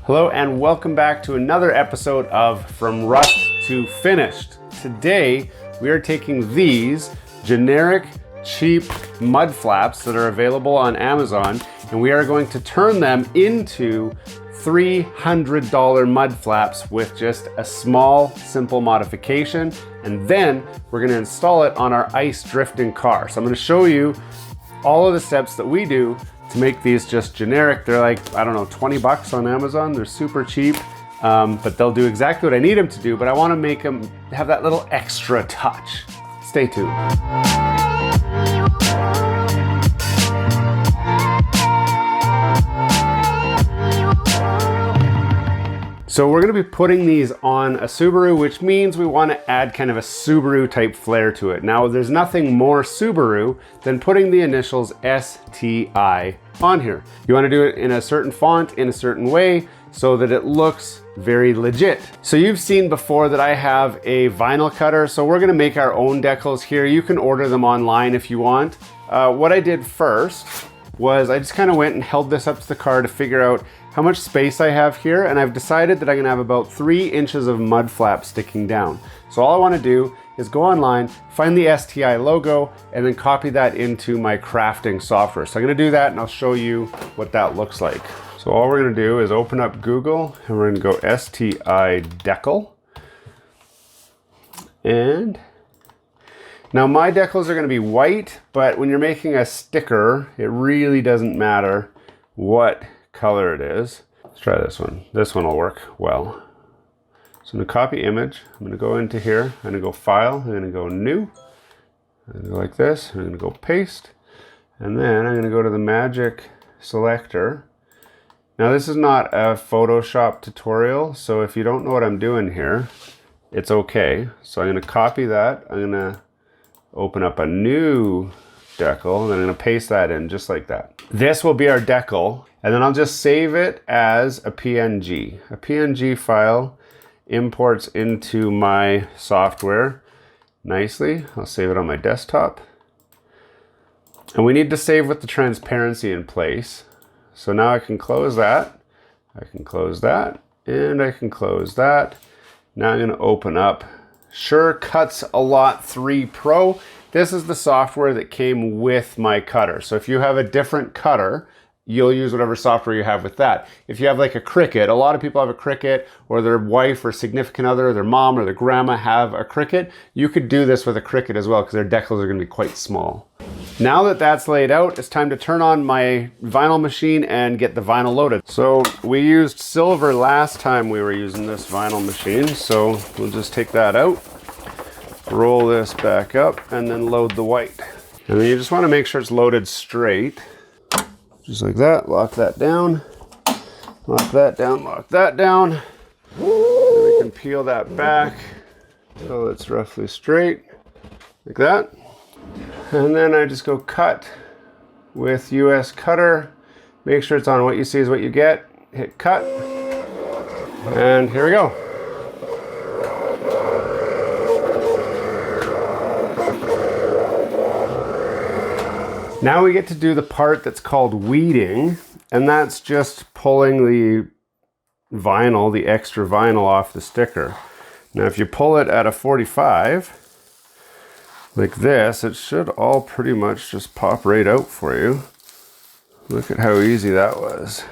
Hello and welcome back to another episode of From Rust to Finished. Today we are taking these generic cheap mud flaps that are available on Amazon and we are going to turn them into $300 mud flaps with just a small simple modification, and then we're going to install it on our ice drifting car. So I'm going to show you all of the steps that we do to make these just generic. They're like, I don't know, 20 bucks on Amazon. They're super cheap, but they'll do exactly what I need them to do, but I want to make them have that little extra touch. Stay tuned. So we're going to be putting these on a Subaru, which means we want to add kind of a Subaru type flair to it. Now, there's nothing more Subaru than putting the initials STI on here. You want to do it in a certain font, in a certain way, so that it looks very legit. So you've seen before that I have a vinyl cutter, so we're going to make our own decals here. You can order them online if you want. What I did first was I just kind of went and held this up to the car to figure out how much space I have here, and I've decided that I'm gonna have about 3 inches of mud flap sticking down. So all I wanna do is go online, find the STI logo, and then copy that into my crafting software. So I'm gonna do that and I'll show you what that looks like. So all we're gonna do is open up Google and we're gonna go STI decal. And now my decals are gonna be white, but when you're making a sticker, it really doesn't matter what color it is. Let's try this one. This one will work well. So I'm gonna copy image. I'm gonna go into here. I'm gonna go file. I'm gonna go new. I'm gonna go like this. I'm gonna go paste. And then I'm gonna go to the magic selector. Now this is not a Photoshop tutorial, so if you don't know what I'm doing here, it's okay. So I'm gonna copy that. I'm gonna open up a new decal, and then I'm gonna paste that in just like that. This will be our decal, and then I'll just save it as a PNG. A PNG file imports into my software nicely. I'll save it on my desktop. And we need to save with the transparency in place. So now I can close that, I can close that, and I can close that. Now I'm gonna open up Sure Cuts A Lot 3 Pro. This is the software that came with my cutter. So if you have a different cutter, you'll use whatever software you have with that. If you have like a Cricut, a lot of people have a Cricut, or their wife or significant other, or their mom or their grandma have a Cricut, you could do this with a Cricut as well because their decals are gonna be quite small. Now that that's laid out, it's time to turn on my vinyl machine and get the vinyl loaded. So we used silver last time we were using this vinyl machine, so we'll just take that out, roll this back up, and then load the white. And then you just want to make sure it's loaded straight. Just like that, lock that down, lock that down, lock that down. And we can peel that back so it's roughly straight, like that. And then I just go cut with US cutter. Make sure it's on what you see is what you get. Hit cut. And here we go. Now we get to do the part that's called weeding, and that's just pulling the vinyl, the extra vinyl off the sticker. Now if you pull it at a 45, like this, it should all pretty much just pop right out for you. Look at how easy that was.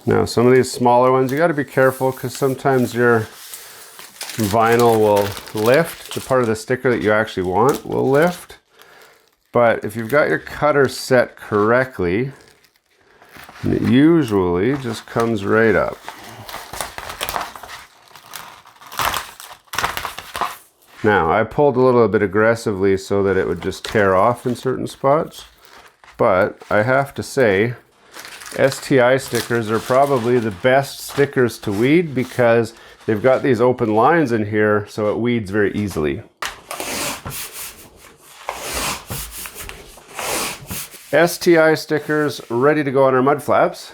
Now some of these smaller ones, you got to be careful because sometimes your vinyl will lift. The part of the sticker that you actually want will lift. But if you've got your cutter set correctly, it usually just comes right up. Now, I pulled a little bit aggressively so that it would just tear off in certain spots, but I have to say, STI stickers are probably the best stickers to weed because they've got these open lines in here, so it weeds very easily. STI stickers ready to go on our mud flaps.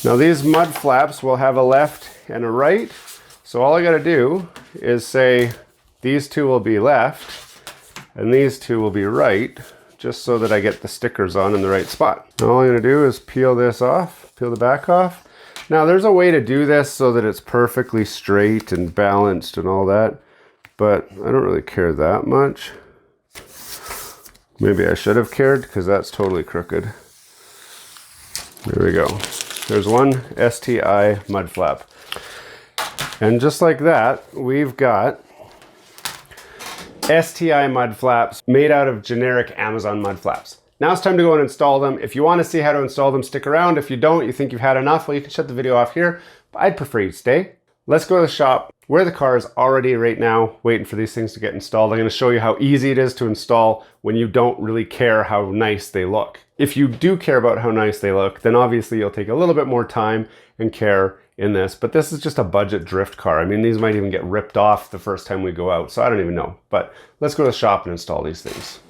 Now these mud flaps will have a left and a right, so all I gotta do is say, these two will be left and these two will be right, just so that I get the stickers on in the right spot. Now all I'm gonna do is peel this off, peel the back off, Now there's a way to do this so that it's perfectly straight and balanced and all that, but I don't really care that much. Maybe I should have cared because that's totally crooked. There we go. There's one STI mud flap. And just like that, we've got STI mud flaps made out of generic Amazon mud flaps. Now it's time to go and install them. If you want to see how to install them, stick around. If you don't, you think you've had enough, well, you can shut the video off here, but I'd prefer you stay. Let's go to the shop where the car is already right now waiting for these things to get installed. I'm going to show you how easy it is to install when you don't really care how nice they look. If you do care about how nice they look, then obviously you'll take a little bit more time and care in this, but this is just a budget drift car. I mean, these might even get ripped off the first time we go out, so I don't even know. But let's go to the shop and install these things.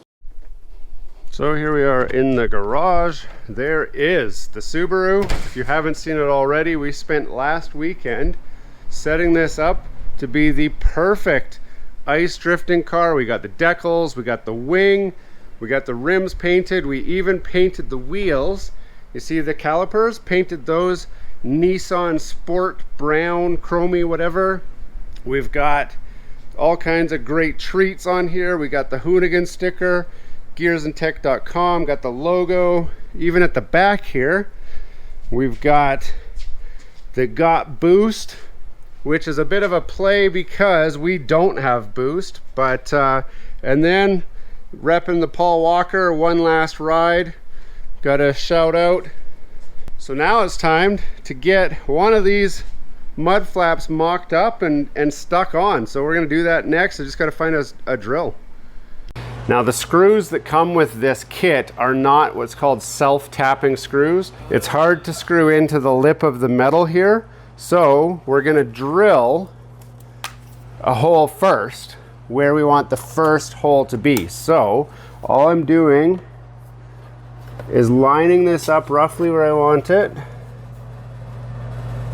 So here we are in the garage. There is the Subaru. If you haven't seen it already, we spent last weekend setting this up to be the perfect ice drifting car. We got the decals, we got the wing, we got the rims painted, we even painted the wheels. You see the calipers? Painted those Nissan Sport brown, chromey, whatever. We've got all kinds of great treats on here. We got the Hoonigan sticker, gearsandtech.com, got the logo. Even at the back here, we've got the Got Boost, which is a bit of a play because we don't have boost, but and then repping the Paul Walker One Last Ride, got a shout out. So now it's time to get one of these mud flaps mocked up and stuck on. So we're going to do that next. I just got to find a drill. Now the screws that come with this kit are not what's called self-tapping screws. It's hard to screw into the lip of the metal here. So we're going to drill a hole first where we want the first hole to be. So all I'm doing is lining this up roughly where I want it,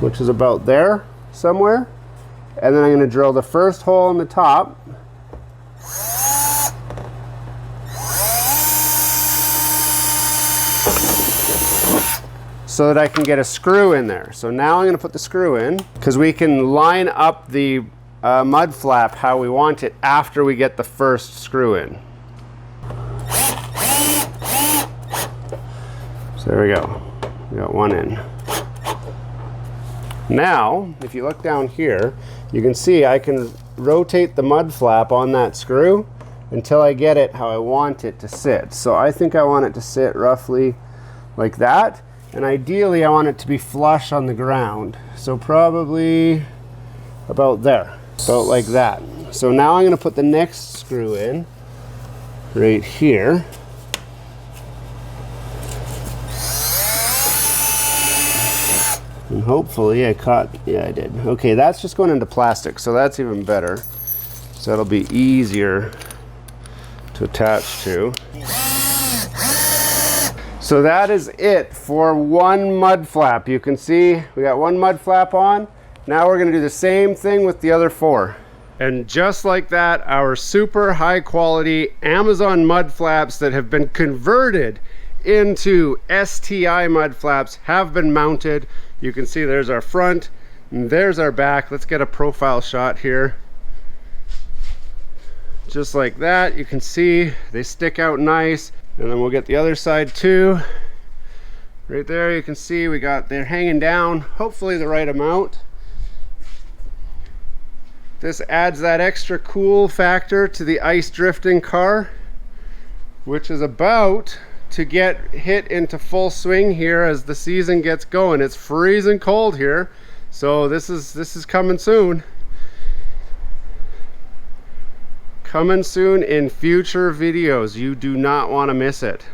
which is about there somewhere. And then I'm going to drill the first hole in the top. So that I can get a screw in there. So now I'm going to put the screw in because we can line up the mud flap how we want it after we get the first screw in. So there we go. We got one in. Now, if you look down here, you can see I can rotate the mud flap on that screw until I get it how I want it to sit. So I think I want it to sit roughly like that. And ideally I want it to be flush on the ground. So probably about there, about like that. So now I'm going to put the next screw in right here. And hopefully I caught, yeah I did. Okay, that's just going into plastic, so that's even better. So that'll be easier to attach to. So that is it for one mud flap. You can see we got one mud flap on. Now we're going to do the same thing with the other four. And just like that, our super high quality Amazon mud flaps that have been converted into STI mud flaps have been mounted. You can see there's our front and there's our back. Let's get a profile shot here. Just like that, you can see they stick out nice. And then we'll get the other side too. Right there you can see they're hanging down, hopefully the right amount. This adds that extra cool factor to the ice drifting car, which is about to get hit into full swing here as the season gets going. It's freezing cold here, so this is coming soon. Coming soon in future videos. You do not want to miss it.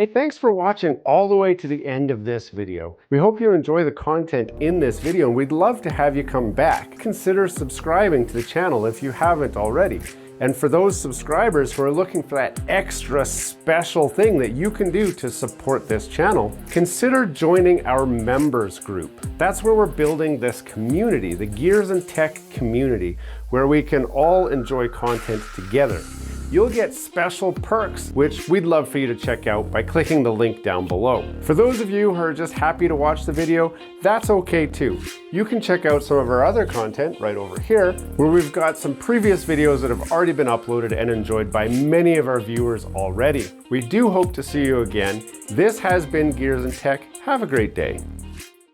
Hey, thanks for watching all the way to the end of this video. We hope you enjoy the content in this video, and we'd love to have you come back. Consider subscribing to the channel if you haven't already. And for those subscribers who are looking for that extra special thing that you can do to support this channel, consider joining our members group. That's where we're building this community, the Gears and Tech community, where we can all enjoy content together. You'll get special perks, which we'd love for you to check out by clicking the link down below. For those of you who are just happy to watch the video, that's okay too. You can check out some of our other content right over here, where we've got some previous videos that have already been uploaded and enjoyed by many of our viewers already. We do hope to see you again. This has been Gears and Tech. Have a great day.